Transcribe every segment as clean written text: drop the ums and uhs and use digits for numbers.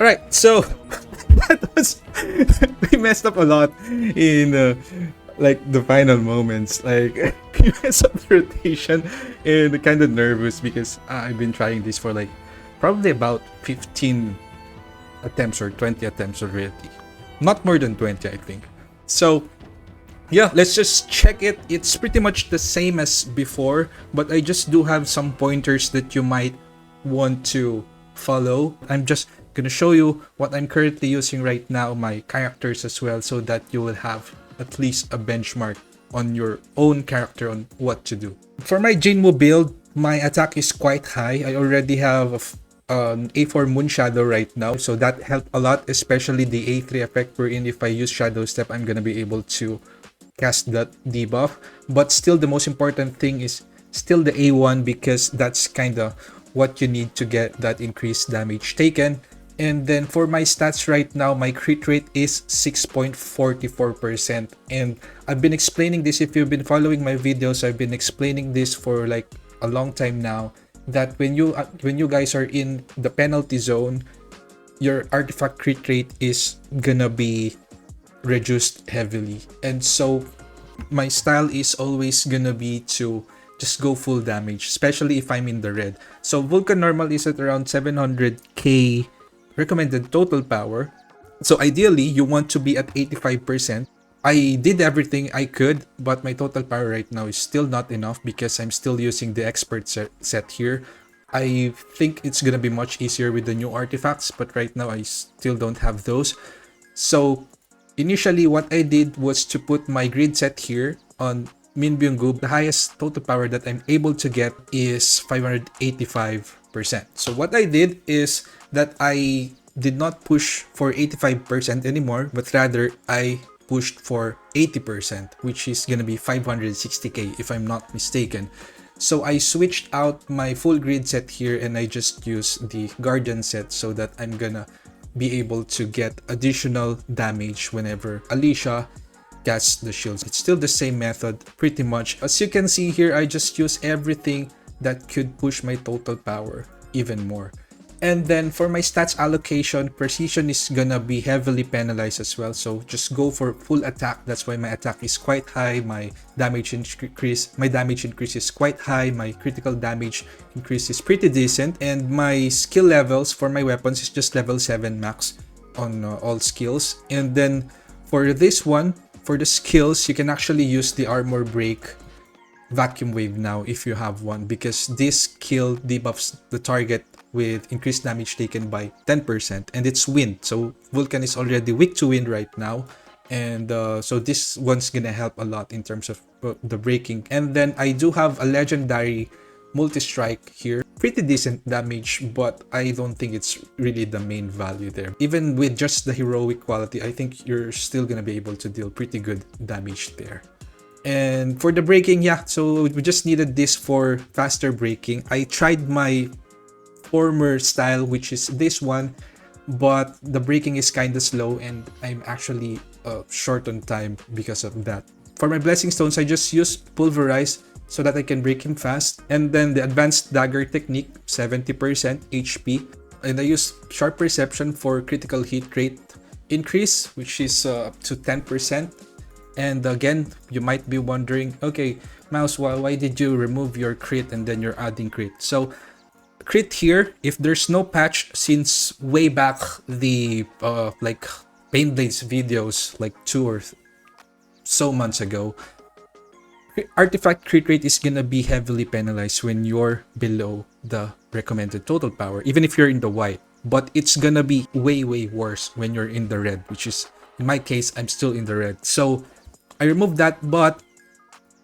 Alright, so that was we messed up a lot in like the final moments. Like we messed up the rotation and kind of nervous because I've been trying this for like probably about 15 attempts or 20 attempts already. Not more than 20, I think. So yeah, let's just check it. It's pretty much the same as before, but I just do have some pointers that you might want to follow. I'm just gonna show you what I'm currently using right now, my characters as well, so that you will have at least a benchmark on your own character on what to do. For my JINWOO build, my attack is quite high. I already have A4 Moon Shadow right now, so that helped a lot, especially the A3 effect, wherein if I use Shadow Step, I'm gonna be able to cast that debuff. But still, the most important thing is still the A1, because that's kind of what you need to get that increased damage taken. And then for my stats right now, my crit rate is 6.44%. And I've been explaining this, if you've been following my videos, I've been explaining this for like a long time now, that when you guys are in the penalty zone, your artifact crit rate is gonna be reduced heavily. And so my style is always gonna be to just go full damage, especially if I'm in the red. So Vulcan normal is at around 700k recommended total power. So ideally, you want to be at 85%. I did everything I could, but my total power right now is still not enough because I'm still using the expert set here. I think it's gonna be much easier with the new artifacts, but right now I still don't have those. So initially, what I did was to put my grid set here on Min Byung-gu. The highest total power that I'm able to get is 585%. So what I did is that I did not push for 85% anymore, but rather I pushed for 80%, which is gonna be 560k if I'm not mistaken. So I switched out my full grid set here and I just used the Guardian set so that I'm gonna be able to get additional damage whenever Alicia casts the shields. It's still the same method pretty much. As you can see here, I just use everything that could push my total power even more. And then for my stats allocation, precision is gonna be heavily penalized as well. So just go for full attack. That's why my attack is quite high. My damage increase is quite high. My critical damage increase is pretty decent. And my skill levels for my weapons is just level 7 max on all skills. And then for this one, for the skills, you can actually use the armor break vacuum wave now if you have one, because this skill debuffs the target with increased damage taken by 10%, and it's wind. So Vulcan is already weak to wind right now, and so this one's gonna help a lot in terms of the breaking. And then I do have a legendary multi-strike here, pretty decent damage, but I don't think it's really the main value there. Even with just the heroic quality, I think you're still gonna be able to deal pretty good damage there. And for the breaking, yeah, so we just needed this for faster breaking. I tried my former style, which is this one, but the breaking is kind of slow and I'm actually short on time because of that. For my blessing stones, I just use pulverize so that I can break him fast. And then the advanced dagger technique, 70% HP. And I use sharp perception for critical hit rate increase, which is up to 10%. And again, you might be wondering, okay, Mouse, why did you remove your crit and then you're adding crit? So crit here, if there's no patch since way back the like Pain Blades videos, like 2 or so months ago, artifact crit rate is gonna be heavily penalized when you're below the recommended total power, even if you're in the white. But it's gonna be way worse when you're in the red, which is, in my case, I'm still in the red. So I removed that, but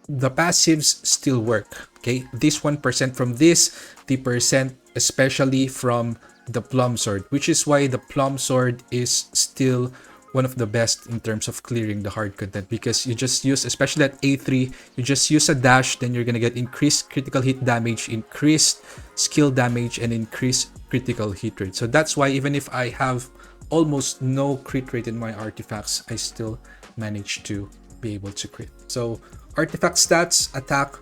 the passives still work. Okay, this 1% from this, the percent especially from the plum sword, which is why the plum sword is still one of the best in terms of clearing the hard content, because you just use, especially at A3, you just use a dash, then you're gonna get increased critical hit damage, increased skill damage, and increased critical hit rate. So that's why even if I have almost no crit rate in my artifacts, I still manage to be able to crit. So artifact stats, attack,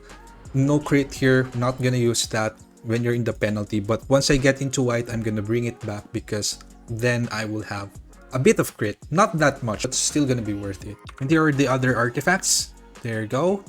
no crit here, not gonna use that when you're in the penalty. But once I get into white, I'm gonna bring it back, because then I will have a bit of crit, not that much, but still gonna be worth it. And here are the other artifacts. There you go.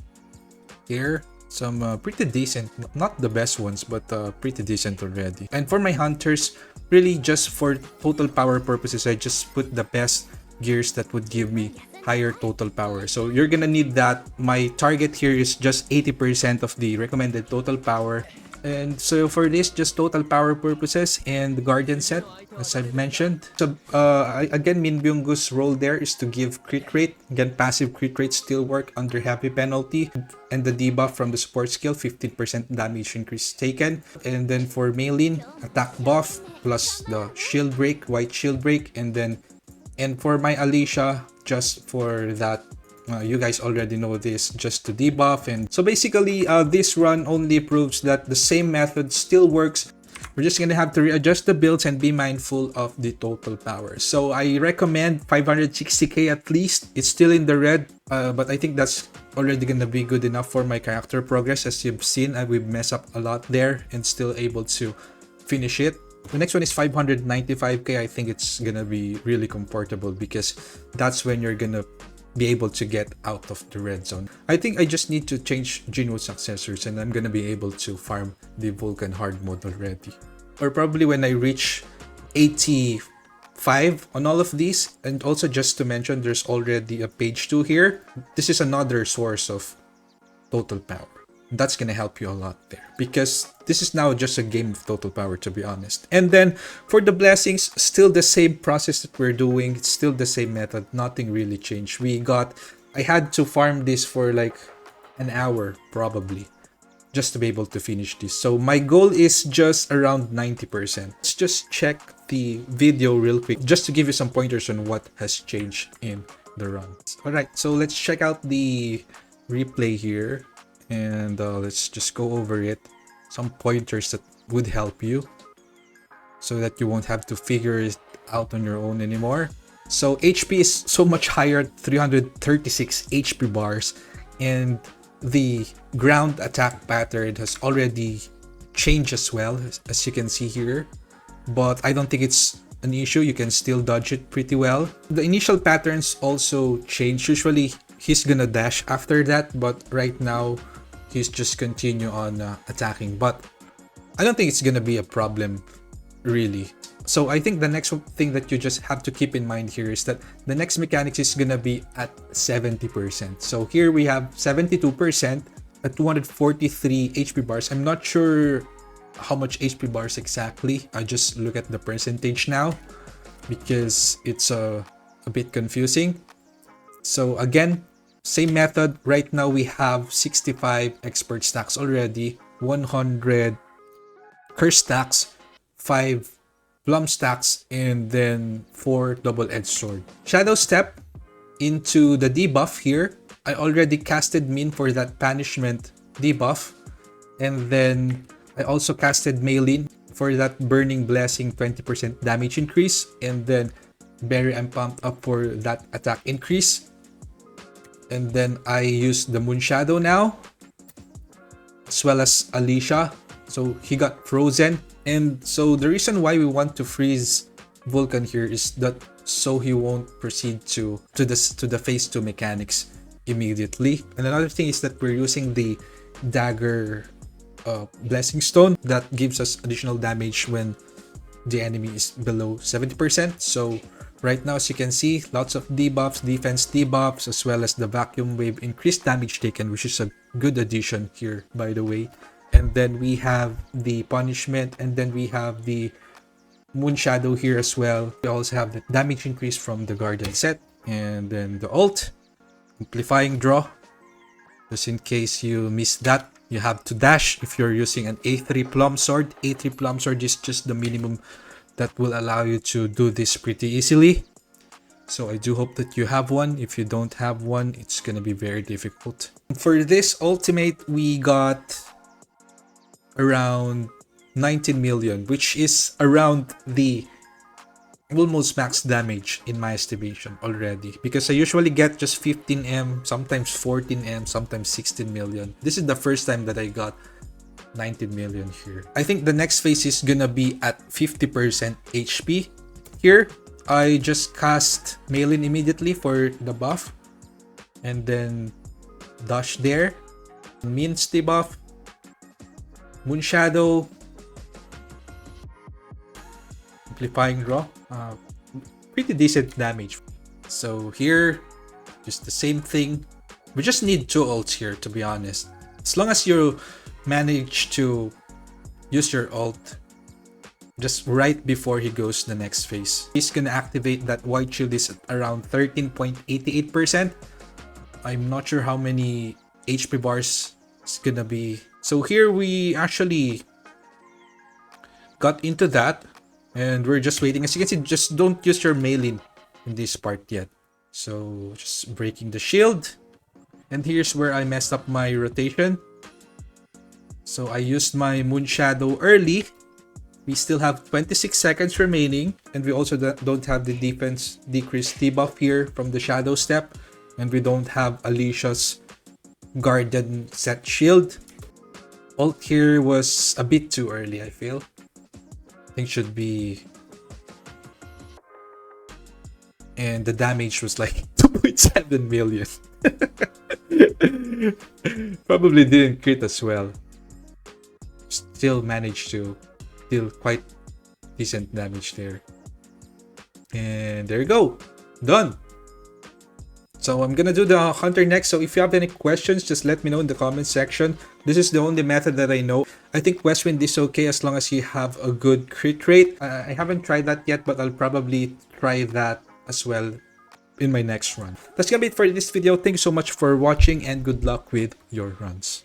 Here, some pretty decent, not the best ones, but pretty decent already. And for my hunters, really just for total power purposes, I just put the best gears that would give me higher total power. So you're gonna need that. My target here is just 80% of the recommended total power. And so for this, just total power purposes and the Guardian set, as I've mentioned. So again, Min Byung-goo's role there is to give crit rate. Again, passive crit rate still work under heavy penalty. And the debuff from the support skill, 15% damage increase taken. And then for Meilin, attack buff plus the shield break, white shield break. And for my Alicia, just for that, you guys already know this, just to debuff. And so basically this run only proves that the same method still works. We're just gonna have to readjust the builds and be mindful of the total power. So I recommend 560k at least. It's still in the red, but I think that's already gonna be good enough for my character progress. As you've seen, we've messed up a lot there and still able to finish it. The next one is 595k. I think it's gonna be really comfortable because that's when you're gonna be able to get out of the red zone. I think I just need to change JINWOO successors and I'm gonna be able to farm the Vulcan Hard Mode already. Or probably when I reach 85 on all of these. And also just to mention, there's already a page 2 here. This is another source of total power. That's gonna help you a lot there because this is now just a game of total power, to be honest. And then for the blessings, still the same process that we're doing. It's still the same method. Nothing really changed. I had to farm this for like an hour probably just to be able to finish this. So my goal is just around 90%. Let's just check the video real quick just to give you some pointers on what has changed in the runs. All right, so let's check out the replay here. And let's just go over it. Some pointers that would help you so that you won't have to figure it out on your own anymore. So HP is so much higher, 336 HP bars, and the ground attack pattern has already changed as well, as you can see here. But I don't think it's an issue. You can still dodge it pretty well. The initial patterns also change. Usually he's gonna dash after that, but right now he's just continue on attacking. But I don't think it's gonna be a problem really. So I think the next thing that you just have to keep in mind here is that the next mechanics is gonna be at 70%. So here we have 72% at 243 HP bars. I'm not sure how much HP bars exactly. I just look at the percentage now because it's a bit confusing. So again, same method. Right now we have 65 expert stacks already, 100 curse stacks, 5 plum stacks, and then 4 double-edged sword. Shadow step into the debuff here. I already casted Min for that punishment debuff, and then I also casted Meilin for that burning blessing 20% damage increase, and then Berry I'm pumped up for that attack increase. And then I use the Moon Shadow now, as well as Alicia. So he got frozen. And so the reason why we want to freeze Vulcan here is that so he won't proceed to the phase 2 mechanics immediately. And another thing is that we're using the dagger blessing stone that gives us additional damage when the enemy is below 70%. So right now, as you can see, lots of debuffs, defense debuffs, as well as the vacuum wave increased damage taken, which is a good addition here, by the way. And then we have the punishment, and then we have the Moon Shadow here as well. We also have the damage increase from the Guardian set, and then the ult, amplifying draw. Just in case you missed that, you have to dash if you're using an A3 plum sword. A3 plum sword is just the minimum that will allow you to do this pretty easily. So I do hope that you have one. If you don't have one, it's gonna be very difficult. For this ultimate, we got around 19 million, which is around the almost max damage in my estimation already, because I usually get just 15M, sometimes 14M, sometimes 16 million. This is the first time that I got 19 million here. I think the next phase is gonna be at 50% HP. Here, I just cast Meilin immediately for the buff, and then dash there, Min's debuff, Moon Shadow, amplifying draw, pretty decent damage. So here, just the same thing. We just need 2 ults here, to be honest. As long as you manage to use your ult just right before he goes to the next phase. He's gonna activate that white shield is at around 13.88%. I'm not sure how many HP bars it's gonna be. So here we actually got into that and we're just waiting. As you can see, just don't use your melee in this part yet. So just breaking the shield. And here's where I messed up my rotation. So I used my Moon Shadow early. We still have 26 seconds remaining. And we also don't have the defense decrease debuff here from the Shadow Step. And we don't have Alicia's Guardian set shield. Ult here was a bit too early, I feel. I think should be... And the damage was like 2.7 million. Probably didn't crit as well. Still managed to deal quite decent damage there. And there you go. Done. So I'm gonna do the Hunter next. So if you have any questions, just let me know in the comment section. This is the only method that I know. I think Westwind is okay as long as you have a good crit rate. I haven't tried that yet, but I'll probably try that as well in my next run. That's gonna be it for this video. Thank you so much for watching and good luck with your runs.